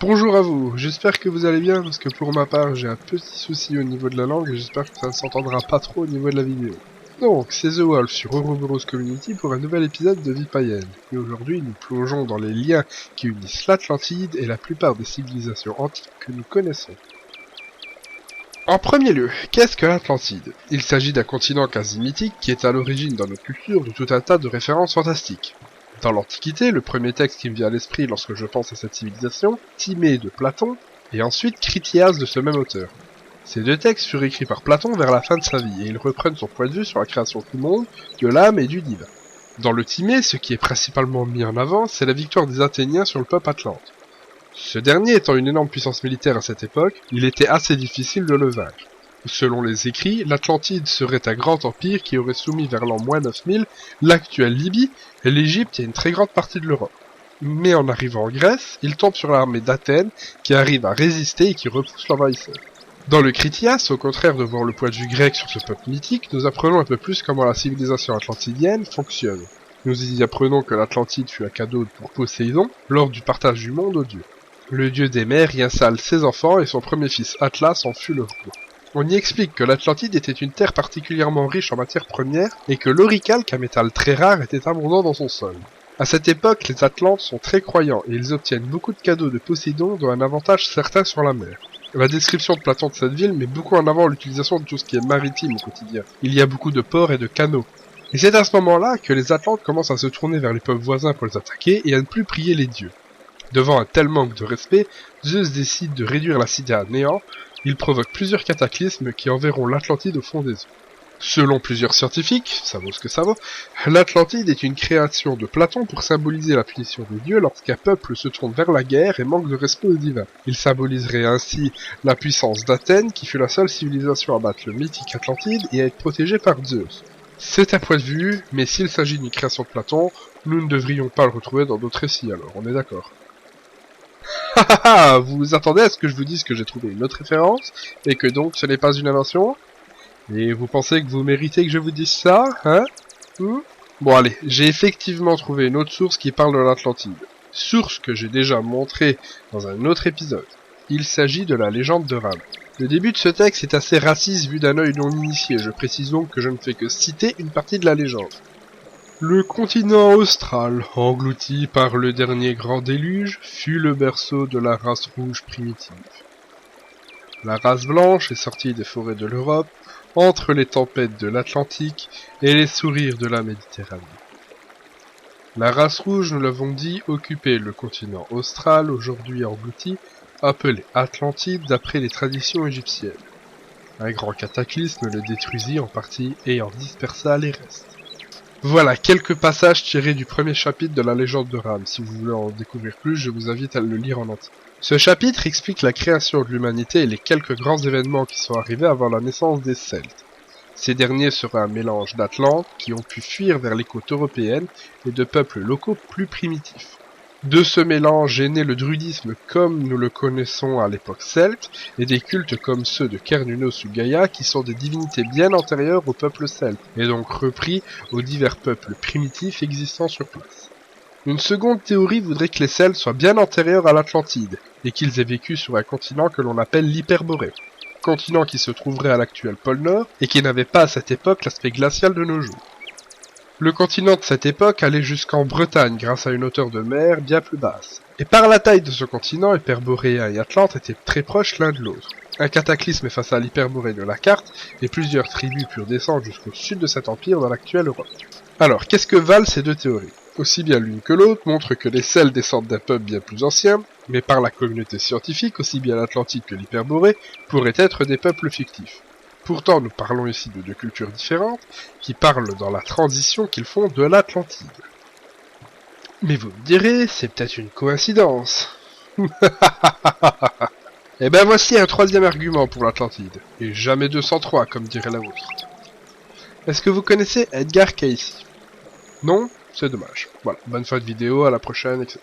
Bonjour à vous, j'espère que vous allez bien parce que pour ma part j'ai un petit souci au niveau de la langue et j'espère que ça ne s'entendra pas trop au niveau de la vidéo. Donc, c'est The Wolf sur Ouroboros Community pour un nouvel épisode de Vie païenne. Et aujourd'hui nous plongeons dans les liens qui unissent l'Atlantide et la plupart des civilisations antiques que nous connaissons. En premier lieu, qu'est-ce que l'Atlantide? Il s'agit d'un continent quasi mythique qui est à l'origine dans notre culture de tout un tas de références fantastiques. Dans l'Antiquité, le premier texte qui me vient à l'esprit lorsque je pense à cette civilisation, Timée de Platon, et ensuite Critias de ce même auteur. Ces deux textes furent écrits par Platon vers la fin de sa vie, et ils reprennent son point de vue sur la création du monde, de l'âme et du divin. Dans le Timée, ce qui est principalement mis en avant, c'est la victoire des Athéniens sur le peuple atlante. Ce dernier étant une énorme puissance militaire à cette époque, il était assez difficile de le vaincre. Selon les écrits, l'Atlantide serait un grand empire qui aurait soumis vers l'an -9000 l'actuelle Libye, et l'Égypte et une très grande partie de l'Europe. Mais en arrivant en Grèce, il tombe sur l'armée d'Athènes qui arrive à résister et qui repousse l'envahisseur. Dans le Critias, au contraire de voir le point de vue grec sur ce peuple mythique, nous apprenons un peu plus comment la civilisation atlantidienne fonctionne. Nous y apprenons que l'Atlantide fut un cadeau pour Poséidon lors du partage du monde aux dieux. Le dieu des mers y installe ses enfants et son premier fils Atlas en fut le roi. On y explique que l'Atlantide était une terre particulièrement riche en matières premières et que l'oricalque, un métal très rare, était abondant dans son sol. À cette époque, les Atlantes sont très croyants et ils obtiennent beaucoup de cadeaux de Poséidon dont un avantage certain sur la mer. La description de Platon de cette ville met beaucoup en avant l'utilisation de tout ce qui est maritime au quotidien. Il y a beaucoup de ports et de canaux. Et c'est à ce moment-là que les Atlantes commencent à se tourner vers les peuples voisins pour les attaquer et à ne plus prier les dieux. Devant un tel manque de respect, Zeus décide de réduire la cité à néant. Il provoque plusieurs cataclysmes qui enverront l'Atlantide au fond des eaux. Selon plusieurs scientifiques, ça vaut ce que ça vaut, l'Atlantide est une création de Platon pour symboliser la punition des dieux lorsqu'un peuple se tourne vers la guerre et manque de respect au divin. Il symboliserait ainsi la puissance d'Athènes qui fut la seule civilisation à battre le mythique Atlantide et à être protégée par Zeus. C'est un point de vue, mais s'il s'agit d'une création de Platon, nous ne devrions pas le retrouver dans d'autres récits alors, on est d'accord. Vous vous attendez à ce que je vous dise que j'ai trouvé une autre référence, et que donc ce n'est pas une invention? Et vous pensez que vous méritez que je vous dise ça, hein? Bon allez, j'ai effectivement trouvé une autre source qui parle de l'Atlantide. Source que j'ai déjà montrée dans un autre épisode. Il s'agit de la légende de Rame. Le début de ce texte est assez raciste vu d'un œil non initié, je précise donc que je ne fais que citer une partie de la légende. Le continent austral, englouti par le dernier grand déluge, fut le berceau de la race rouge primitive. La race blanche est sortie des forêts de l'Europe, entre les tempêtes de l'Atlantique et les sourires de la Méditerranée. La race rouge, nous l'avons dit, occupait le continent austral, aujourd'hui englouti, appelé Atlantide d'après les traditions égyptiennes. Un grand cataclysme le détruisit en partie et en dispersa les restes. Voilà quelques passages tirés du premier chapitre de la légende de Rame. Si vous voulez en découvrir plus, je vous invite à le lire en entier. Ce chapitre explique la création de l'humanité et les quelques grands événements qui sont arrivés avant la naissance des Celtes. Ces derniers seraient un mélange d'Atlantes qui ont pu fuir vers les côtes européennes et de peuples locaux plus primitifs. De ce mélange est né le druidisme comme nous le connaissons à l'époque celte, et des cultes comme ceux de Cernunnos ou Gaïa qui sont des divinités bien antérieures au peuple celte, et donc repris aux divers peuples primitifs existant sur place. Une seconde théorie voudrait que les Celtes soient bien antérieurs à l'Atlantide, et qu'ils aient vécu sur un continent que l'on appelle l'Hyperborée, continent qui se trouverait à l'actuel pôle Nord, et qui n'avait pas à cette époque l'aspect glacial de nos jours. Le continent de cette époque allait jusqu'en Bretagne grâce à une hauteur de mer bien plus basse. Et par la taille de ce continent, Hyperboréen et Atlante étaient très proches l'un de l'autre. Un cataclysme effaça l'Hyperborée de la carte, et plusieurs tribus purent descendre jusqu'au sud de cet empire dans l'actuelle Europe. Alors, qu'est-ce que valent ces deux théories? Aussi bien l'une que l'autre montrent que les Celtes descendent d'un peuple bien plus ancien, mais par la communauté scientifique, aussi bien l'Atlantide que l'Hyperborée, pourraient être des peuples fictifs. Pourtant, nous parlons ici de deux cultures différentes, qui parlent dans la transition qu'ils font de l'Atlantide. Mais vous me direz, c'est peut-être une coïncidence. Eh ben voici un troisième argument pour l'Atlantide, et jamais 203 comme dirait la vôtre. Est-ce que vous connaissez Edgar Cayce? Non? C'est dommage. Voilà, bonne fin de vidéo, à la prochaine, etc.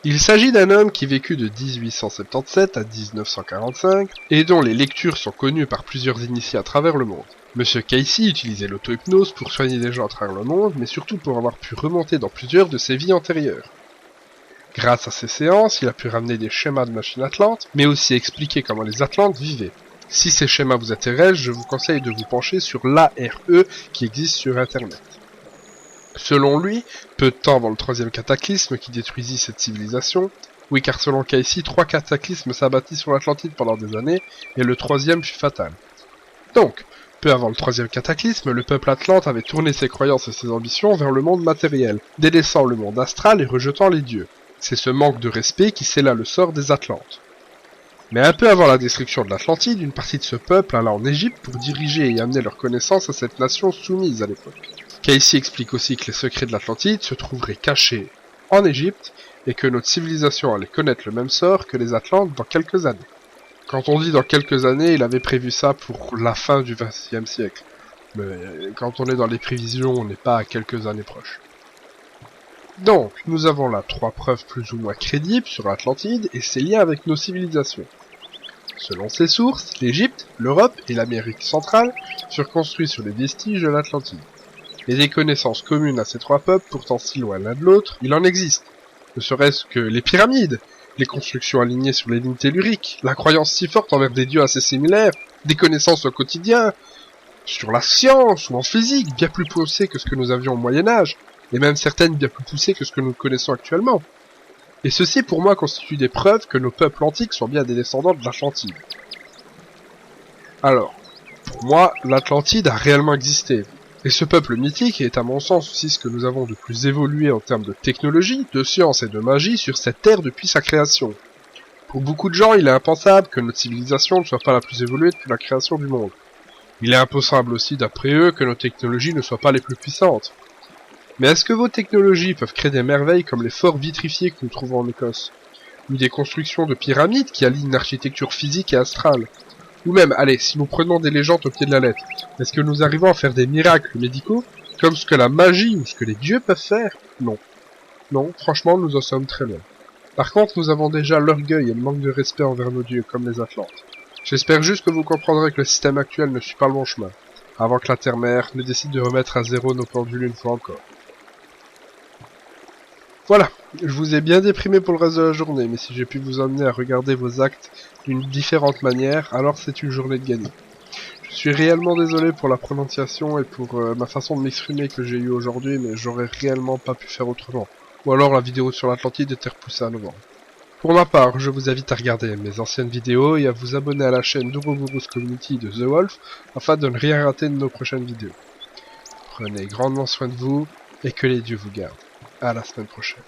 Il s'agit d'un homme qui vécut de 1877 à 1945 et dont les lectures sont connues par plusieurs initiés à travers le monde. Monsieur Casey utilisait l'auto-hypnose pour soigner des gens à travers le monde, mais surtout pour avoir pu remonter dans plusieurs de ses vies antérieures. Grâce à ces séances, il a pu ramener des schémas de machines atlantes, mais aussi expliquer comment les Atlantes vivaient. Si ces schémas vous intéressent, je vous conseille de vous pencher sur l'ARE qui existe sur Internet. Selon lui, peu de temps avant le troisième cataclysme qui détruisit cette civilisation, oui car selon Casey, 3 cataclysmes s'abattit sur l'Atlantide pendant des années, et le troisième fut fatal. Donc, peu avant le troisième cataclysme, le peuple atlante avait tourné ses croyances et ses ambitions vers le monde matériel, délaissant le monde astral et rejetant les dieux. C'est ce manque de respect qui scella le sort des Atlantes. Mais un peu avant la destruction de l'Atlantide, une partie de ce peuple alla en Égypte pour diriger et amener leurs connaissances à cette nation soumise à l'époque. Casey explique aussi que les secrets de l'Atlantide se trouveraient cachés en Égypte et que notre civilisation allait connaître le même sort que les Atlantes dans quelques années. Quand on dit dans quelques années, il avait prévu ça pour la fin du XXe siècle. Mais quand on est dans les prévisions, on n'est pas à quelques années proches. Donc, nous avons là 3 preuves plus ou moins crédibles sur l'Atlantide et ses liens avec nos civilisations. Selon ces sources, l'Égypte, l'Europe et l'Amérique centrale furent construits sur les vestiges de l'Atlantide. Et des connaissances communes à ces 3 peuples, pourtant si loin l'un de l'autre, il en existe. Ne serait-ce que les pyramides, les constructions alignées sur les lignes telluriques, la croyance si forte envers des dieux assez similaires, des connaissances au quotidien, sur la science ou en physique, bien plus poussées que ce que nous avions au Moyen-Âge, et même certaines bien plus poussées que ce que nous connaissons actuellement. Et ceci pour moi constitue des preuves que nos peuples antiques sont bien des descendants de l'Atlantide. Alors, pour moi, l'Atlantide a réellement existé. Et ce peuple mythique est à mon sens aussi ce que nous avons de plus évolué en termes de technologie, de science et de magie sur cette terre depuis sa création. Pour beaucoup de gens, il est impensable que notre civilisation ne soit pas la plus évoluée depuis la création du monde. Il est impensable aussi d'après eux que nos technologies ne soient pas les plus puissantes. Mais est-ce que vos technologies peuvent créer des merveilles comme les forts vitrifiés que nous trouvons en Écosse? Ou des constructions de pyramides qui allient une architecture physique et astrale? Ou même, allez, si nous prenons des légendes au pied de la lettre, est-ce que nous arrivons à faire des miracles médicaux comme ce que la magie ou ce que les dieux peuvent faire? Non. Non, franchement, nous en sommes très loin. Par contre, nous avons déjà l'orgueil et le manque de respect envers nos dieux, comme les Atlantes. J'espère juste que vous comprendrez que le système actuel ne suit pas le bon chemin, avant que la Terre-Mère ne décide de remettre à zéro nos pendules une fois encore. Voilà, je vous ai bien déprimé pour le reste de la journée, mais si j'ai pu vous amener à regarder vos actes d'une différente manière, alors c'est une journée de gagné. Je suis réellement désolé pour la prononciation et pour ma façon de m'exprimer que j'ai eue aujourd'hui, mais j'aurais réellement pas pu faire autrement. Ou alors la vidéo sur l'Atlantide était repoussée à novembre. Pour ma part, je vous invite à regarder mes anciennes vidéos et à vous abonner à la chaîne d'Ouroboros Community de The Wolf afin de ne rien rater de nos prochaines vidéos. Prenez grandement soin de vous et que les dieux vous gardent. À la semaine prochaine.